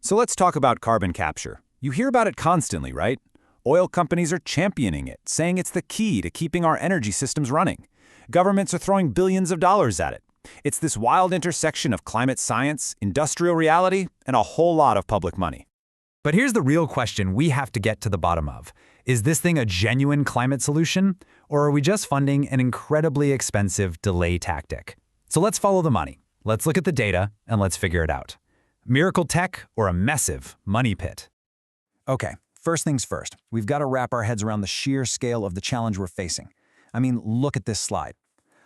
So let's talk about carbon capture. You hear about it constantly, right? Oil companies are championing it, saying it's the key to keeping our energy systems running. Governments are throwing billions of dollars at it. It's this wild intersection of climate science, industrial reality, and a whole lot of public money. But here's the real question we have to get to the bottom of. Is this thing a genuine climate solution, or are we just funding an incredibly expensive delay tactic? So let's follow the money. Let's look at the data, and let's figure it out. Miracle tech or a massive money pit? Okay, first things first, we've got to wrap our heads around the sheer scale of the challenge we're facing. I mean, look at this slide.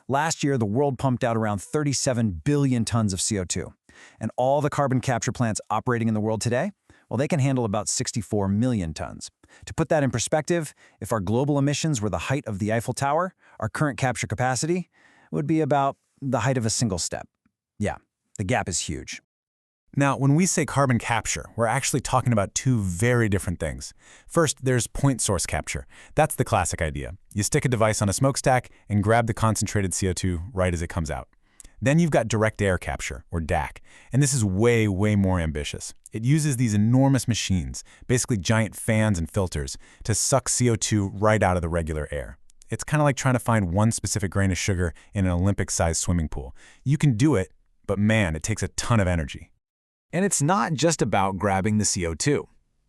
Last year, the world pumped out around 37 billion tons of CO2. And all the carbon capture plants operating in the world today, well, they can handle about 64 million tons. To put that in perspective, if our global emissions were the height of the Eiffel Tower, our current capture capacity would be about the height of a single step. Yeah, the gap is huge. Now, when we say carbon capture, we're actually talking about two very different things. First, there's point source capture. That's the classic idea. You stick a device on a smokestack and grab the concentrated CO2 right as it comes out. Then you've got direct air capture, or DAC, and this is way more ambitious. It uses these enormous machines, basically giant fans and filters, to suck CO2 right out of the regular air. It's kind of like trying to find one specific grain of sugar in an Olympic-sized swimming pool. You can do it, but man, it takes a ton of energy. And it's not just about grabbing the CO2.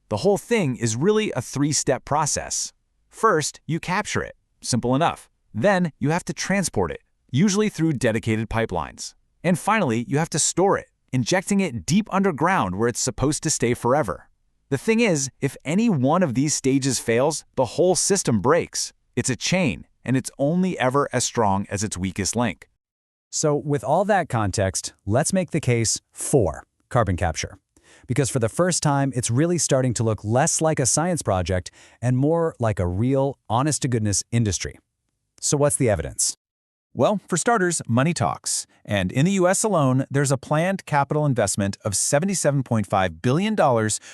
The whole thing is really a three-step process. First, you capture it. Simple enough. Then, you have to transport it, usually through dedicated pipelines. And finally, you have to store it, injecting it deep underground where it's supposed to stay forever. The thing is, if any one of these stages fails, the whole system breaks. It's a chain, and it's only ever as strong as its weakest link. So with all that context, let's make the case for carbon capture. Because for the first time, it's really starting to look less like a science project and more like a real, honest-to-goodness industry. So what's the evidence? Well, for starters, money talks. And in the U.S. alone, there's a planned capital investment of $77.5 billion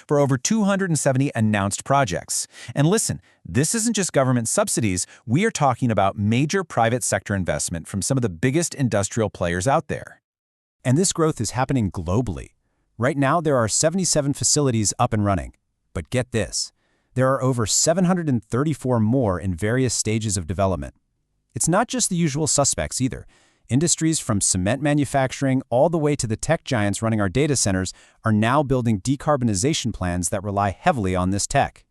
for over 270 announced projects. And listen, this isn't just government subsidies. We are talking about major private sector investment from some of the biggest industrial players out there. And this growth is happening globally. Right now, there are 77 facilities up and running. But get this, there are over 734 more in various stages of development. It's not just the usual suspects either. Industries from cement manufacturing all the way to the tech giants running our data centers are now building decarbonization plans that rely heavily on this tech.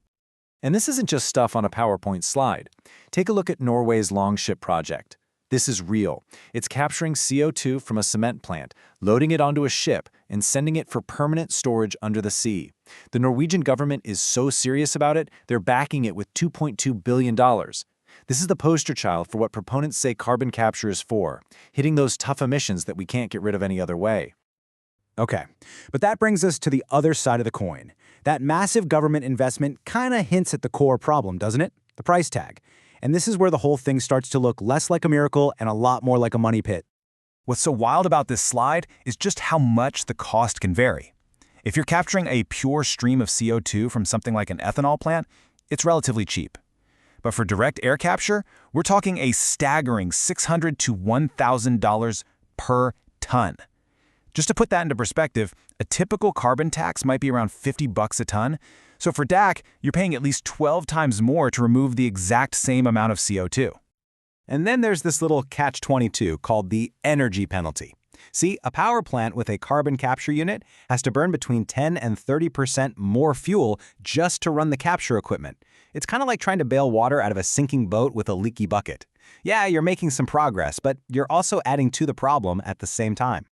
And this isn't just stuff on a PowerPoint slide. Take a look at Norway's Longship project. This is real. It's capturing CO2 from a cement plant, loading it onto a ship, and sending it for permanent storage under the sea. The Norwegian government is so serious about it, they're backing it with $2.2 billion. This is the poster child for what proponents say carbon capture is for, hitting those tough emissions that we can't get rid of any other way. Okay, but that brings us to the other side of the coin. That massive government investment kind of hints at the core problem, doesn't it? The price tag. And this is where the whole thing starts to look less like a miracle and a lot more like a money pit. What's so wild about this slide is just how much the cost can vary. If you're capturing a pure stream of CO2 from something like an ethanol plant, it's relatively cheap. But for direct air capture, we're talking a staggering $600 to $1,000 per ton. Just to put that into perspective, a typical carbon tax might be around $50 a ton. So for DAC, you're paying at least 12 times more to remove the exact same amount of CO2. And then there's this little catch-22 called the energy penalty. See, a power plant with a carbon capture unit has to burn between 10 and 30% more fuel just to run the capture equipment. It's kind of like trying to bail water out of a sinking boat with a leaky bucket. Yeah, you're making some progress, but you're also adding to the problem at the same time.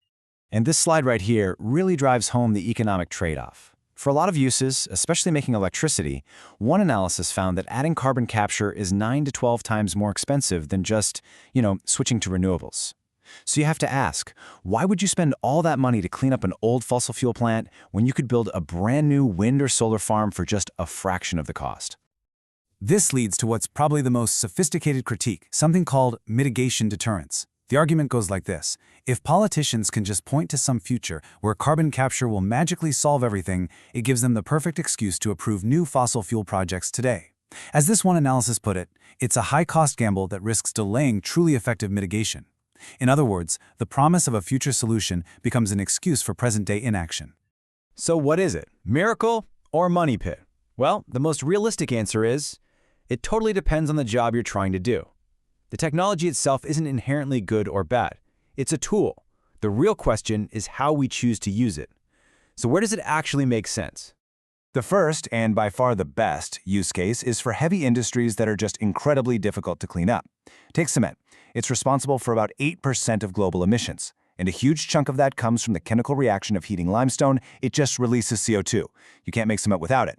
And this slide right here really drives home the economic trade-off. For a lot of uses, especially making electricity, one analysis found that adding carbon capture is 9 to 12 times more expensive than just, switching to renewables. So you have to ask, why would you spend all that money to clean up an old fossil fuel plant when you could build a brand new wind or solar farm for just a fraction of the cost? This leads to what's probably the most sophisticated critique, something called mitigation deterrence. The argument goes like this. If politicians can just point to some future where carbon capture will magically solve everything, it gives them the perfect excuse to approve new fossil fuel projects today. As this one analysis put it, it's a high-cost gamble that risks delaying truly effective mitigation. In other words, the promise of a future solution becomes an excuse for present-day inaction. So what is it? Miracle or money pit? Well, the most realistic answer is, it totally depends on the job you're trying to do. The technology itself isn't inherently good or bad. It's a tool. The real question is how we choose to use it. So where does it actually make sense? The first, and by far the best, use case is for heavy industries that are just incredibly difficult to clean up. Take cement. It's responsible for about 8% of global emissions, and a huge chunk of that comes from the chemical reaction of heating limestone. It just releases CO2. You can't make cement without it.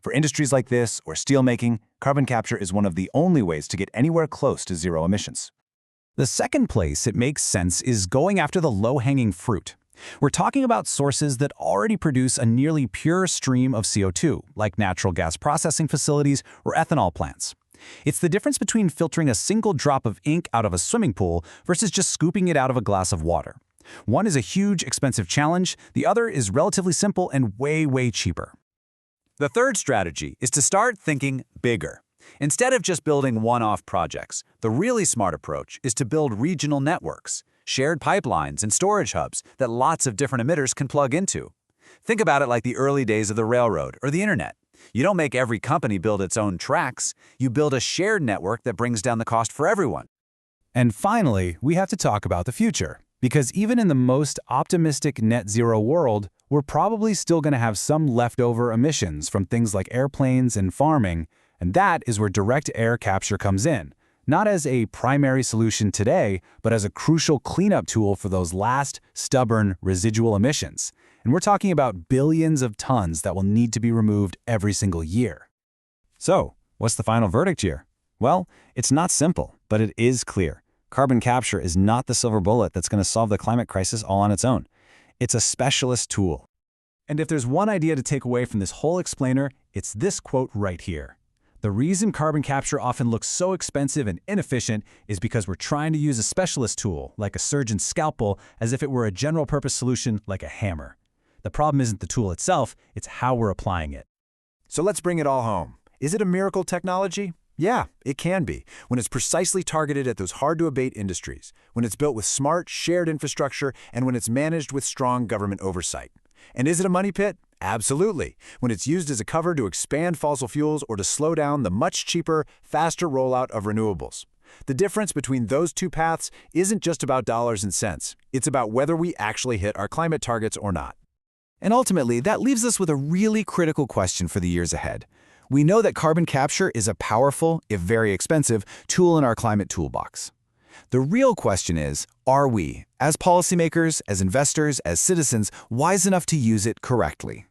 For industries like this, or steelmaking, carbon capture is one of the only ways to get anywhere close to zero emissions. The second place it makes sense is going after the low-hanging fruit. We're talking about sources that already produce a nearly pure stream of CO2, like natural gas processing facilities or ethanol plants. It's the difference between filtering a single drop of ink out of a swimming pool versus just scooping it out of a glass of water. One is a huge, expensive challenge. The other is relatively simple and way, way cheaper. The third strategy is to start thinking bigger. Instead of just building one-off projects, the really smart approach is to build regional networks, shared pipelines and storage hubs that lots of different emitters can plug into. Think about it like the early days of the railroad or the internet. You don't make every company build its own tracks. You build a shared network that brings down the cost for everyone. And finally, we have to talk about the future. Because even in the most optimistic net zero world, we're probably still going to have some leftover emissions from things like airplanes and farming, and that is where direct air capture comes in, not as a primary solution today, but as a crucial cleanup tool for those last, stubborn, residual emissions. And we're talking about billions of tons that will need to be removed every single year. So, what's the final verdict here? Well, it's not simple, but it is clear. Carbon capture is not the silver bullet that's going to solve the climate crisis all on its own. It's a specialist tool. And if there's one idea to take away from this whole explainer, it's this quote right here. The reason carbon capture often looks so expensive and inefficient is because we're trying to use a specialist tool, like a surgeon's scalpel, as if it were a general-purpose solution like a hammer. The problem isn't the tool itself, it's how we're applying it. So let's bring it all home. Is it a miracle technology? Yeah, it can be, when it's precisely targeted at those hard-to-abate industries, when it's built with smart, shared infrastructure, and when it's managed with strong government oversight. And is it a money pit? Absolutely, when it's used as a cover to expand fossil fuels or to slow down the much cheaper, faster rollout of renewables. The difference between those two paths isn't just about dollars and cents. It's about whether we actually hit our climate targets or not. And ultimately, that leaves us with a really critical question for the years ahead. We know that carbon capture is a powerful, if very expensive, tool in our climate toolbox. The real question is, are we, as policymakers, as investors, as citizens, wise enough to use it correctly?